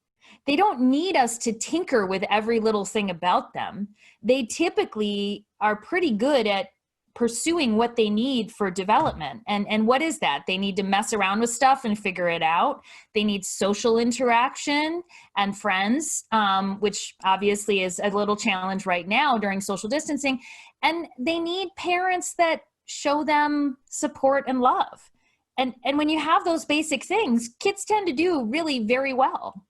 They don't need us to tinker with every little thing about them. They typically are pretty good at pursuing what they need for development. And what is that? They need to mess around with stuff and figure it out. They need social interaction and friends, which obviously is a little challenge right now during social distancing. And they need parents that show them support and love. And when you have those basic things, kids tend to do really very well.